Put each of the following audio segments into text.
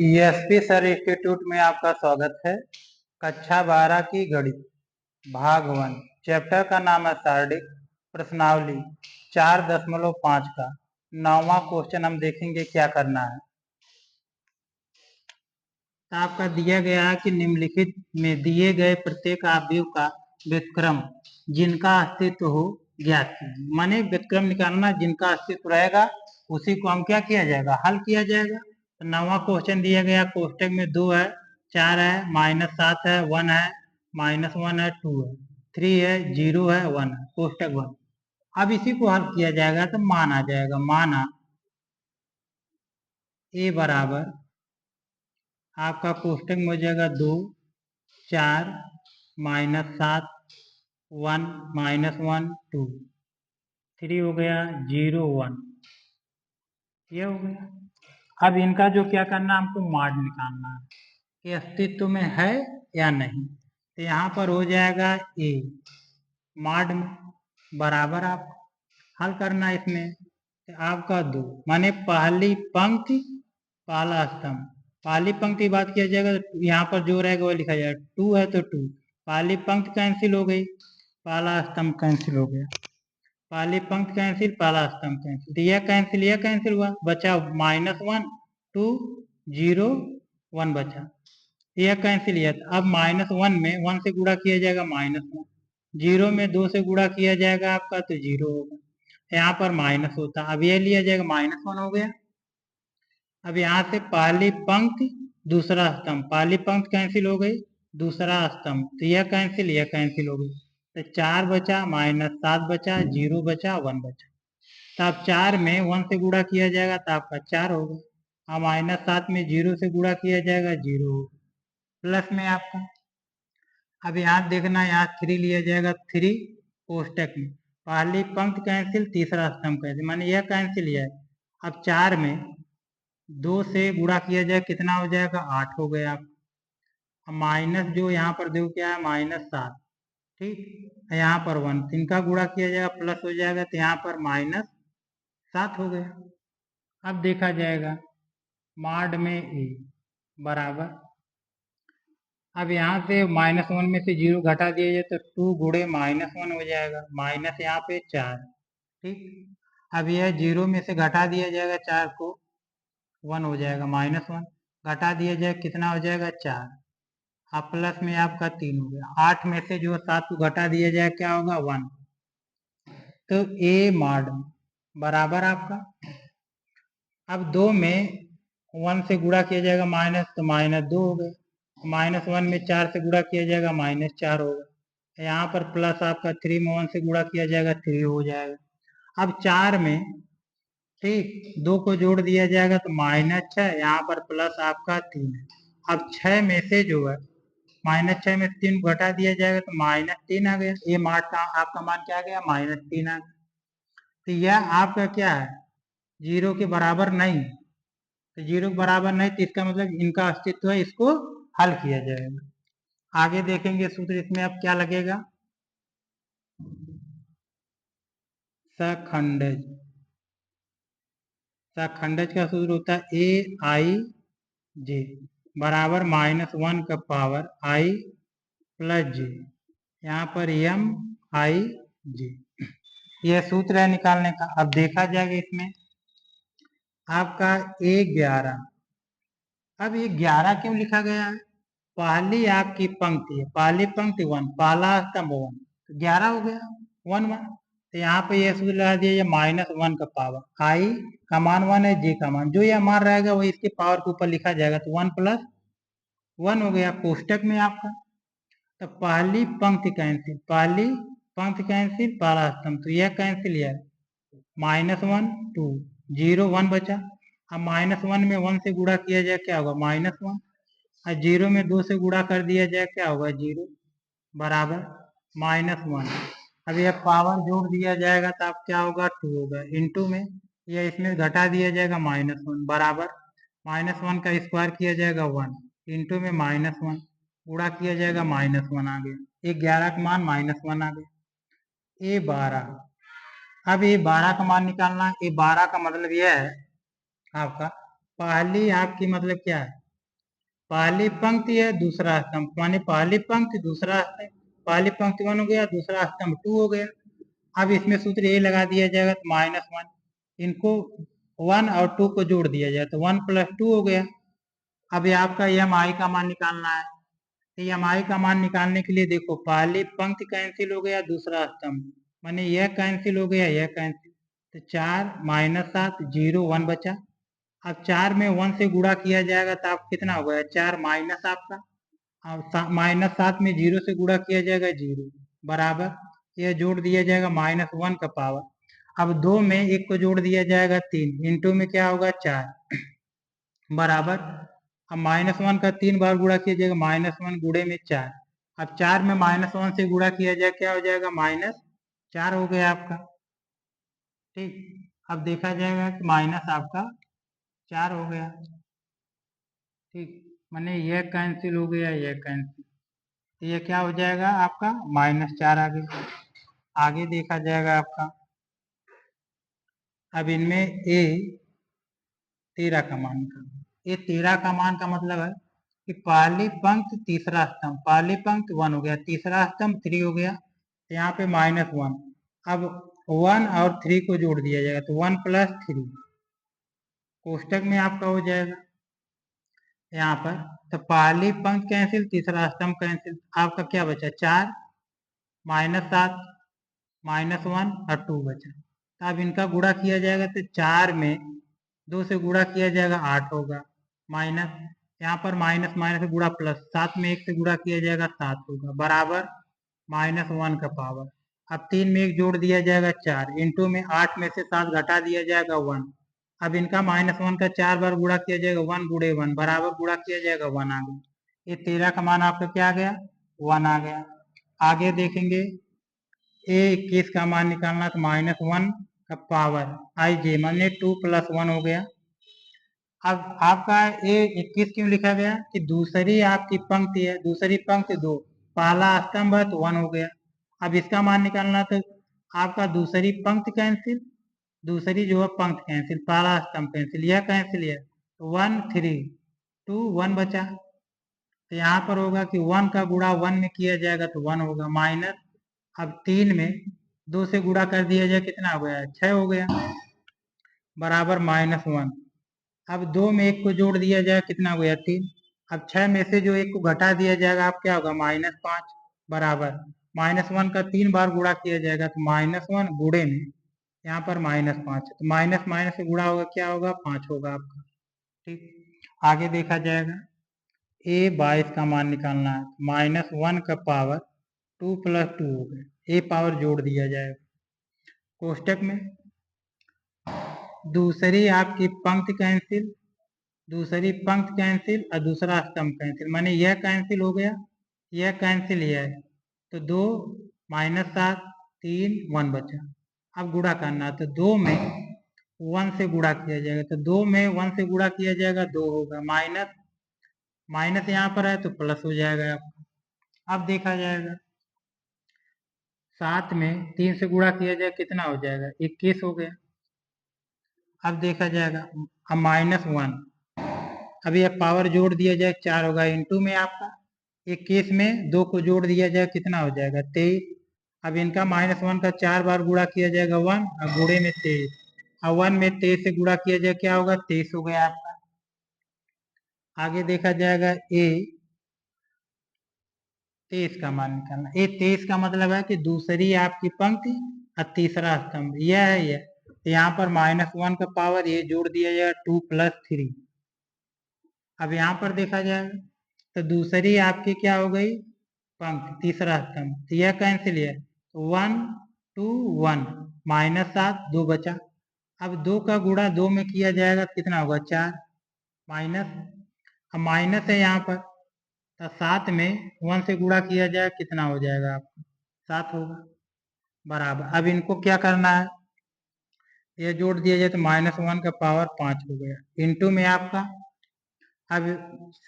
ESP sir institute में आपका स्वागत है। कक्षा 12 की गणित भाग 1 चैप्टर का नाम है शारीरिक प्रश्नावली 4.5 का 9वां क्वेश्चन हम देखेंगे क्या करना है। तो आपका दिया गया है कि निम्नलिखित में दिए गए प्रत्येक अवयव का व्युत्क्रम जिनका अस्तित्व हो ज्ञात कीजिए। माने व्युत्क्रम निकालना, जिनका अस्तित्व रहेगा उसी को हम क्या किया जाएगा, हल किया जाएगा। तो 9वां क्वेश्चन दिया गया, कोष्टक में 2 है, 4 है, -7 है, 1 है, -1 है, 2 है, 3 है, 0 है, 1 है, कोष्टक 1। अब इसी को हल किया जाएगा तो मान आ जाएगा। माना ए बराबर आपका कोष्टक में हो जाएगा 2, 4, -7, 1, -1, 2, 3 हो गया, 0, 1, ये हो गया। अब इनका जो क्या करना है, हमको माड निकालना है कि अस्तित्व में है या नहीं। तो यहाँ पर हो जाएगा ए माड में बराबर आप हल करना इसमें। तो आपका 2 माने पहली पंक्ति पहला स्तंभ, पहली पंक्ति बात किया जाएगा तो यहाँ पर जो रहेगा वो लिखा जाएगा। 2 है तो 2, पहली पंक्ति कैंसिल हो गई, पहला स्तंभ कैंसिल हो गया, पहली पंक्ति कैंसिल, पहला स्तंभ कैंसिल, तो यह कैंसिल हुआ, बचा -1, 2, 0, 1 बचा, यह कैंसिल किया। अब -1 में 1 से गुणा किया जाएगा -1, 0 में 2 से गुणा किया जाएगा आपका तो 0 होगा, यहाँ पर माइनस होता, अब यह लिया जाएगा -1 हो गया। अब यहाँ से पहली पंक्ति दूसरा स्तंभ, पहली पंक्ति कैंसिल हो गई, दूसरा स्तंभ, तो यह कैंसिल हो गई, तो 4 बचा, -7 बचा, 0 बचा, 1 बचा। तो अब 4 में 1 से गुणा किया जाएगा तो आपका 4 होगा, और -7 में 0 से गुणा किया जाएगा 0 होगा, प्लस में आपका। अब यहाँ देखना, यहाँ 3 लिया जाएगा, 3 कोष्टक में पहली पंक्ति कैंसिल, तीसरा स्तंभ कैंसिल, माने यह कैंसिल है। अब 4 में 2 से गुणा किया जाए कितना हो जाएगा, 8 हो गया। अब माइनस जो यहाँ पर देखो क्या है, -7, ठीक, यहाँ पर 1, इनका गुणा किया जाएगा प्लस हो जाएगा, तो यहाँ पर -7 हो गया। अब देखा जाएगा माड में ए बराबर, अब यहाँ से -1 में से 0 घटा दिया जाए तो 2 गुणे -1 हो जाएगा, माइनस यहाँ पे 4, ठीक। अब यह 0 में से घटा दिया जाएगा 4 को, 1 हो जाएगा, -1 घटा दिया जाए कितना हो जाएगा 4, अब प्लस में आपका 3 हो गया। 8 में से जो 7 को घटा दिया जाए क्या होगा, 1। तो ए मॉड बराबर आपका, अब 2 में 1 से गुणा किया जाएगा माइनस, तो -2 हो गए, -1 में 4 से गुणा किया जाएगा -4 होगा, यहाँ पर प्लस आपका 3 में 1 से गुणा किया जाएगा 3 हो जाएगा। अब 4 में ठीक 2 को जोड़ दिया जाएगा तो -6, यहाँ पर प्लस आपका 3 है। अब 6 में से जो है -6 में 3 घटा दिया जाएगा तो -3 आ गया, ये मार्ट का आपका मान क्या आ गया, -3 आ गया। तो यह आपका क्या है, 0 के बराबर नहीं, तो 0 के बराबर नहीं, तो इसका मतलब इनका अस्तित्व है, इसको हल किया जाएगा। आगे देखेंगे सूत्र इसमें अब क्या लगेगा, सखंडज, सखंडज का सूत्र होता है AIJ बराबर -1 का पावर I प्लस J, यहाँ पर MIJ, यह सूत्र है निकालने का। अब देखा जाएगा इसमें आपका 11, अब ये 11 क्यों लिखा गया है, पहली आपकी पंक्ति है, पहली पंक्ति 1, पहला स्तंभ 1, तो 11 हो गया, 1 1, तो यहाँ पे ये सूत्र लगा दिया, -1 का पावर, I का मान 1 है, J का मान, जो यह मान रहेगा वो इसके पावर के ऊपर लिखा जाएगा, तो 1 + 1 हो गया कोष्टक में आपका। तो पहली पंक्ति कैंसिल, पहली पंक्ति कैंसिल, पहला स्तंभ, तो यह कैंसिल है, -1 2 0 1 बचा। अब -1 में 1 से गुणा किया जाए क्या होगा, -1, और 0 में 2 से गुणा कर दिया जाए क्या होगा, 0 बराबर -1। अब यह पावर जोड़ दिया जाएगा तो आप क्या होगा, 2 होगा, इंटू में यह इसमें घटा दिया जाएगा -1 बराबर -1 का स्क्वायर किया जाएगा 1, इंटू में -1 गुणा किया जाएगा -1 आ गया, ये 11 का मान -1 आ गया। ये 12, अब ये 12 का मान निकालना है, ये 12 का मतलब यह है आपका, पहली आपकी मतलब क्या है, पहली पंक्ति है दूसरा स्तंभ, माने पहली पंक्ति दूसरा स्तंभ, पहली पंक्ति 1 हो गया, दूसरा स्तंभ 2 हो गया। अब इसमें सूत्र ये लगा दिया जाएगा तो -1, इनको 1 और 2 को जोड़ दिया जाए तो 1 + 2 हो गया। अब ये आपका EMI का मान निकालना है। तो EMI का मान निकालने के लिए देखो पहली पंक्ति कैंसिल हो गया, दूसरा स्तंभ, माने यह कैंसिल हो गया, यह कैंसिल, तो 4 - 7 0 1 बचा। अब 4 में 1 से गुणा किया जाएगा तो आप कितना हो गया 4 माइनस आपका, अब -7 में 0 से गुणा किया जाएगा 0 बराबर, यह जोड़ दिया जाएगा -1 का पावर। अब 2 में 1 को जोड़ दिया जाएगा 3, इंटू में क्या होगा 4 बराबर, अब -1 का 3 बार गुणा किया जाएगा, -1 गुणे में 4, अब 4 में -1 से गुणा किया जाए क्या हो जाएगा -4 हो गया आपका। ठीक, अब देखा जाएगा कि माइनस आपका 4 हो गया। ठीक, माने यह कैंसिल हो गया, यह कैंसिल, तो यह क्या हो जाएगा आपका -4 आगे। आगे देखा जाएगा आपका, अब इनमें ए 13 का मान निकालना। ये 13 का मान का मतलब है कि पहली पंक्ति तीसरा स्तंभ, पहली पंक्ति 1 हो गया, तीसरा स्तंभ 3 हो गया, यहाँ पे -1, अब 1 और 3 को जोड़ दिया जाएगा तो 1 + 3 कोष्टक में आपका हो जाएगा यहाँ पर। तो पहली पंक्ति कैंसिल, तीसरा स्तंभ कैंसिल, आपका क्या बचा 4 -7 -1 और 2 बचा। तो अब इनका गुणा किया जाएगा तो 4 में 2 से गुणा किया जाएगा 8 होगा, माइनस यहाँ पर माइनस माइनस गुणा प्लस, 7 में 1 से गुणा किया जाएगा 7 होगा बराबर -1 का पावर। अब 3 में 1 जोड़ दिया जाएगा 4, इंटू में 8 में से 7 घटा दिया जाएगा 1। अब इनका -1 का 4 बार गुणा किया जाएगा, 1 गुणे 1 बराबर गुणा किया जाएगा 1 आ गया। ये 13 का मान आपका क्या आ गया 1 आ गया। आगे देखेंगे A21 का मान निकालना तो -1 का पावर IJ माने 2 + 1 हो गया। अब आपका A21 क्यों लिखा गया कि दूसरी आपकी पंक्ति है, दूसरी पंक्ति 2, पहला स्तंभ है तो 1 हो गया। अब इसका मान निकालना तो आपका दूसरी पंक्ति कैंसिल, दूसरी जो है पंक्ति कैंसिल, पहला स्तंभ कैंसिल, यह कैंसिल है, 1 3 2 1 बचा। तो यहाँ पर होगा कि 1 का गुणा 1 में किया जाएगा तो 1 होगा, माइनस अब 3 में 2 से गुणा कर दिया जाए कितना हो गया 6 हो गया बराबर -1। अब 2 में 1 को जोड़ दिया जाए कितना हो गया 3, अब 6 में से जो 1 को घटा दिया जाएगा आप क्या होगा -5 बराबर -1 का 3 बार गुणा किया जाएगा तो -1 गुणे में यहाँ पर -5, तो माइनस माइनस से गुणा होगा क्या होगा 5 होगा आपका। ठीक, आगे देखा जाएगा A22 का मान निकालना है, -1 का पावर 2 + 2 हो गया, ए पावर जोड़ दिया जाएगा कोष्टक में। दूसरी आपकी पंक्ति कैंसिल, दूसरी पंक्ति कैंसिल और दूसरा स्तंभ कैंसिल, माने यह कैंसिल हो गया, यह कैंसिल है, तो 2 -7 3 1 बचा। अब गुणा करना है तो 2 में 1 से गुणा किया जाएगा, तो 2 में 1 से गुणा किया जाएगा 2 होगा, माइनस माइनस यहाँ पर है तो प्लस हो जाएगा आपका। अब देखा जाएगा 7 में 3 से गुणा किया जाए कितना हो जाएगा 21 हो गया। अब देखा जाएगा अब -1, अब यह पावर जोड़ दिया जाए 4 होगा, इंटू में आपका 21 में 2 को जोड़ दिया जाए कितना हो जाएगा 23। अब इनका -1 का 4 बार गुणा किया जाएगा 1 और गुणे में 23, और 1 में 23 से गुणा किया जाए क्या होगा 23 हो गया आपका। आगे देखा जाएगा A23 का मान निकालना। A23 का मतलब है कि दूसरी आपकी पंक्ति और तीसरा स्तंभ यह है, यह तो यहाँ पर -1 का पावर ये जोड़ दिया जाएगा 2 + 3। अब यहाँ पर देखा जाएगा तो दूसरी आपकी क्या हो गई पंक्ति, तीसरा स्तंभ, तो यह कैंसिल है, 1 2 1 -7 2 बचा। अब 2 का गुणा 2 में किया जाएगा तो कितना होगा 4 माइनस, अब माइनस है यहाँ पर तो 7 में 1 से गुणा किया जाए कितना हो जाएगा आपको 7 होगा बराबर। अब इनको क्या करना है, ये जोड़ दिया जाए तो -1 का पावर 5 हो गया, इंटू में आपका अब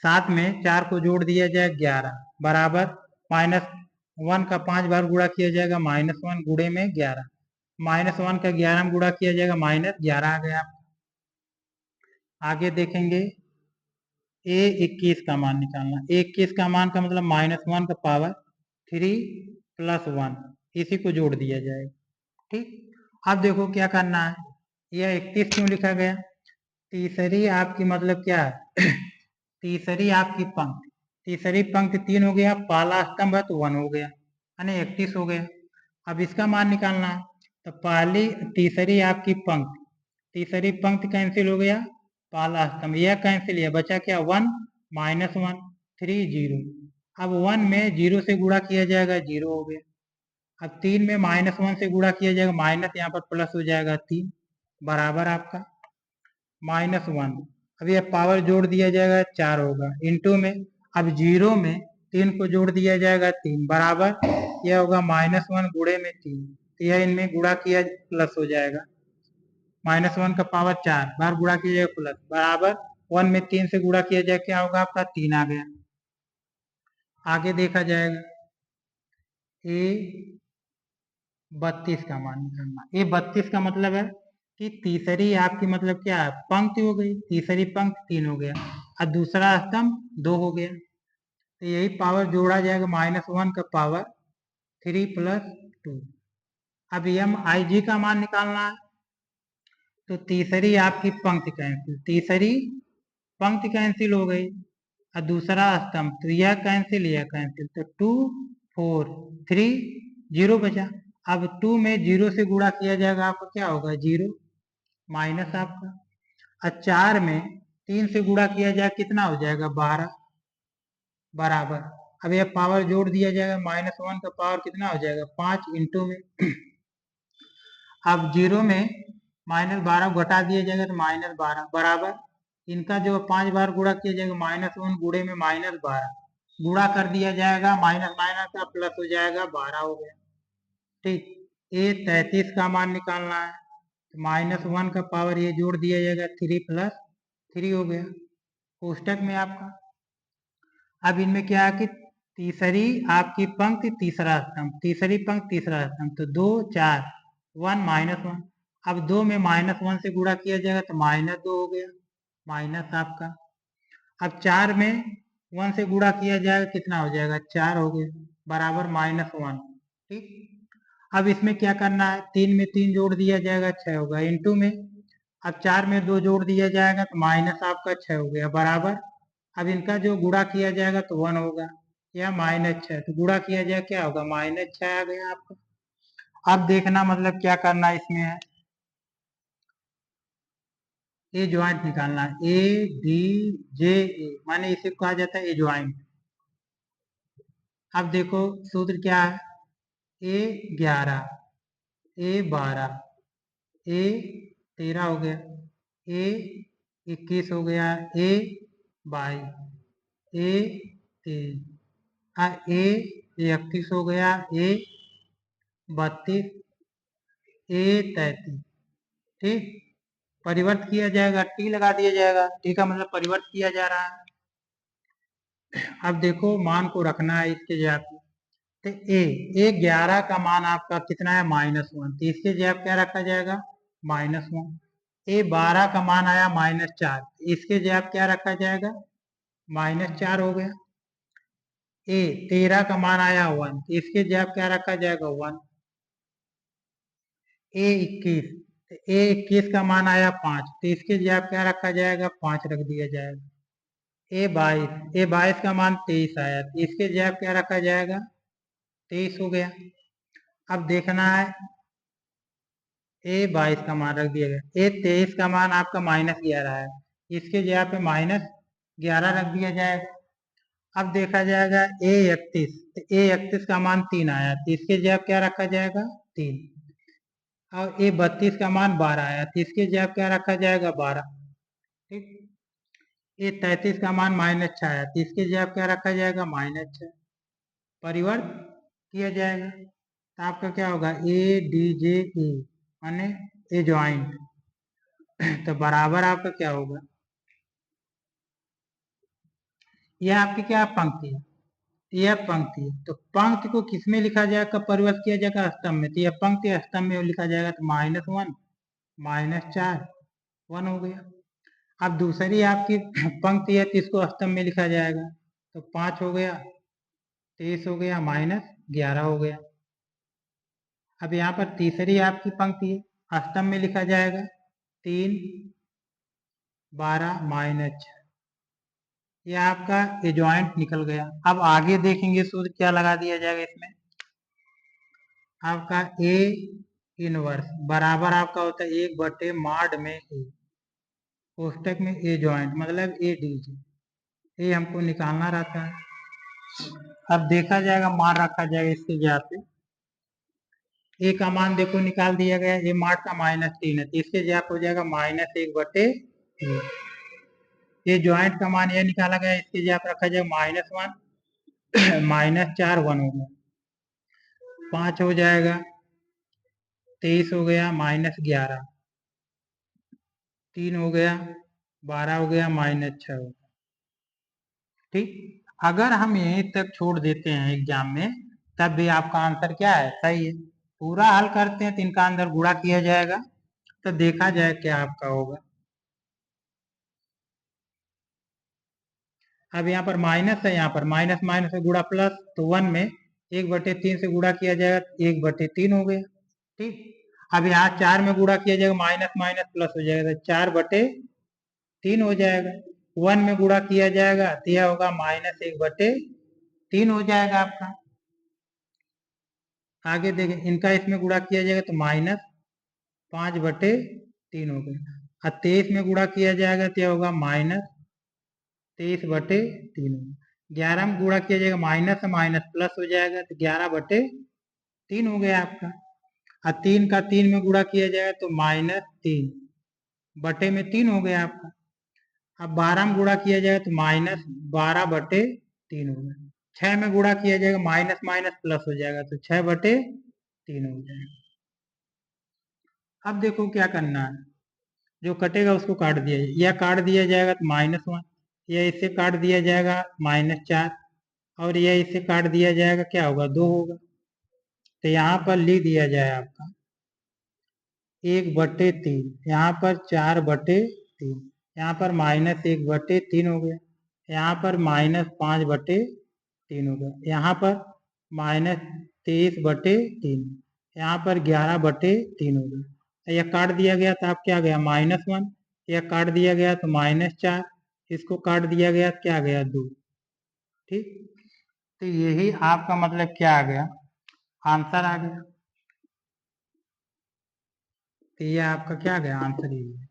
7 में 4 को जोड़ दिया जाए 11 बराबर -1 का 5 बार गुणा किया जाएगा -1 गुणे में 11, -1 का 11 में गुणा किया जाएगा -11 आ गया। आगे देखेंगे A21 का मान निकालना। A21 का मान का मतलब -1 का पावर 3 + 1, इसी को जोड़ दिया जाएगा। ठीक, अब देखो क्या करना है। यह 31 क्यों लिखा गया? तीसरी आपकी मतलब क्या है तीसरी आपकी पंक्ति, तीसरी पंक्ति 3 हो गया, पहला स्तंभ है तो 1 हो गया, यानी 31 हो गया। अब इसका मान निकालना है, तो पहली तीसरी आपकी पंक्ति, तीसरी पंक्ति कैंसिल हो गया, पहला स्तंभ यह कैंसिल है, बचा क्या 1 - 1 3 0। अब 1 में 0 से गुणा किया जाएगा, 0 हो गया। अब 3 में -1 से गुणा किया जाएगा, माइनस यहाँ पर प्लस हो जाएगा 3 बराबर आपका -1। अब यह पावर जोड़ दिया जाएगा 4 होगा इंटू में, अब 0 में 3 को जोड़ दिया जाएगा 3 बराबर यह होगा -1 गुणे में 3, तो यह इनमें गुणा किया प्लस हो जाएगा, -1 का पावर 4 बार गुणा किया जाएगा प्लस बराबर 1 में 3 से गुणा किया जाए क्या होगा आपका 3 आ गया। आगे देखा जाएगा A32 का मान निकालना। A32 का मतलब है कि तीसरी आपकी मतलब क्या है पंक्ति हो गई, तीसरी पंक्ति 3 हो गया और दूसरा स्तंभ 2 हो गया, तो यही पावर जोड़ा जाएगा -1 का पावर 3 + 2। अब MIG का मान निकालना है, तो तीसरी आपकी पंक्ति कैंसिल, तीसरी पंक्ति कैंसिल हो गई और दूसरा स्तंभ, तो यह कैंसिल, तो 2 4 3 0 बचा। अब 2 में 0 से गुणा किया जाएगा, आपका क्या होगा 0 माइनस आपका, और 4 में 3 से गुणा किया जाए कितना हो जाएगा 12 बराबर। अब यह पावर जोड़ दिया जाएगा, -1 का पावर कितना हो जाएगा 5 इंटू में अब 0 में -12 घटा दिया जाएगा तो -12 बराबर इनका जो 5 बार गुणा किया जाएगा, -1 गुणे में -12 गुणा कर दिया जाएगा, माइनस माइनस का प्लस हो जाएगा 12 हो गया। ठीक, A33 का मान निकालना है, तो -1 का पावर ये जोड़ दिया जाएगा 3 + 3 हो गया कोष्टक में आपका। अब इनमें क्या है कि तीसरी आपकी पंक्ति तीसरा स्तंभ, तीसरी पंक्ति तीसरा स्तंभ, तो 2 4 1 -1। अब 2 में -1 से गुणा किया जाएगा तो -2 हो गया, माइनस आपका। अब 4 में 1 से गुणा किया जाएगा कितना हो जाएगा 4 हो गया बराबर -1। ठीक, अब इसमें क्या करना है, 3 में 3 जोड़ दिया जाएगा 6 होगा इंटू में, अब 4 में 2 जोड़ दिया जाएगा तो माइनस आपका 6 हो गया बराबर, अब इनका जो गुणा किया जाएगा तो 1 होगा या -6, तो गुणा किया जाए क्या होगा -6 आ गया आपका। अब देखना मतलब क्या करना इसमें है, ए ज्वाइंट निकालना है, ADJA माने इसे कहा जाता है ए ज्वाइंट। अब देखो सूत्र क्या है, A11 A12 A13 हो गया, A21 हो गया, A22 A23 A31 हो गया, A32 A33। ठीक, परिवर्त किया जाएगा, टी लगा दिया जाएगा, टी का मतलब परिवर्त किया जा रहा है। अब देखो मान को रखना है इसके जगह पे, तो A11 का मान आपका कितना है -1, तो इसके जगह क्या रखा जाएगा -1। A12 का मान आया -4, इसके जगह क्या रखा जाएगा -4 हो गया। A13 का मान आया 1, तो इसके जगह क्या रखा जाएगा 1। A21, तो A21 का मान आया 5, तो इसके जगह क्या रखा जाएगा 5 रख दिया जाएगा। A22 का मान 23 आया, तो इसके जगह क्या रखा जाएगा 23 हो गया। अब देखना है A22 का मान रख दिया गया, A23 का मान आपका -11 है, इसके जगह पे -11 रख दिया जाएगा। अब देखा जाएगा A31, तो A31 का मान 3 आया, तो इसके जगह क्या रखा जाएगा 3, और A32 का मान 12 आया, तो इसके जगह क्या रखा जाएगा 12। ठीक, A33 का मान -6 आया, तो इसके जगह क्या रखा जाएगा -6, परिवर्त किया जाएगा, तो आपका क्या होगा ADJA माने ए ज्वाइंट, तो बराबर आपका क्या होगा, यह आपकी क्या पंक्ति है, यह पंक्ति है, तो पंक्ति को किसमें लिखा जाएगा, कब परिवर्तित किया जाएगा स्तंभ में, तो यह पंक्ति स्तंभ में लिखा जाएगा, तो -1 -4 1 हो गया। अब दूसरी आपकी पंक्ति है तो इसको अष्टम में लिखा जाएगा, तो 5 हो गया, 23 हो गया, -11 हो गया। अब यहाँ पर तीसरी आपकी पंक्ति है, अष्टम में लिखा जाएगा, 3, 12 -6, ये आपका एजॉइंट निकल गया। अब आगे देखेंगे सूत्र क्या लगा दिया जाएगा इसमें, आपका ए इनवर्स बराबर आपका होता है 1/mod में ए, कोष्टक में ए जॉइंट मतलब ए डीजी, ये हमको निकालना रहता है। अब देखा जाएगा, मान रखा जाएगा इसके जगह पे, ए का मान देखो निकाल दिया गया, ए mod का -3 है, तो इसके जगह हो जाएगा -1/3। ये जॉइंट का मान यह निकाला गया, इसके जगह रखा जाएगा -1 -4 1 हो गया, 5 हो जाएगा, 23 हो गया, -11, 3 हो गया, 12 हो गया, -6 हो गया। ठीक, अगर हम यहीं तक छोड़ देते हैं एग्जाम में, तब भी आपका आंसर क्या है, सही है। पूरा हल करते हैं तो इनका अंदर गुणा किया जाएगा, तो देखा जाए क्या आपका होगा। अब यहाँ पर माइनस है, यहाँ पर माइनस माइनस से गुणा प्लस, तो 1 में 1/3 से गुणा किया जाएगा, 1/3 हो गया। ठीक, अब यहाँ 4 में गुणा किया जाएगा, माइनस माइनस प्लस हो जाएगा, तो 4/3 हो जाएगा। 1 में गुणा किया जाएगा तो यह होगा -1/3 हो जाएगा आपका। आगे देखें, इनका इसमें गुणा किया जाएगा तो -5/3 हो गया, और 23 में गुणा किया जाएगा तो यह होगा -23/3। 11 में गुणा किया जाएगा, माइनस से माइनस प्लस हो जाएगा, तो 11/3 हो गया आपका। और 3 का 3 में गुणा किया जाएगा तो -3/3 हो गया आपका। अब 12 में गुणा किया जाएगा तो -12/3 हो गया। 6 में गुणा किया जाएगा, माइनस माइनस प्लस हो जाएगा, तो 6/3 हो जाएगा। अब देखो क्या करना है, जो कटेगा उसको काट दिया जाए, यह काट दिया जाएगा तो -1, यह इससे काट दिया जाएगा -4, और यह इससे काट दिया जाएगा, क्या होगा, 2 होगा। तो यहाँ पर लिख दिया जाए आपका 1/3, यहाँ पर 4/3, यहाँ पर -1/3 हो गया, यहाँ पर -5/3 हो गया, यहाँ पर -23/3, यहाँ पर 11/3 हो गया। यह काट दिया गया तो आप क्या गया, -1, यह काट दिया गया तो -4, इसको काट दिया गया क्या गया, 2। ठीक, तो यही आपका मतलब क्या आ गया, आंसर आ गया। तो ये आपका क्या गया, आंसर ही है।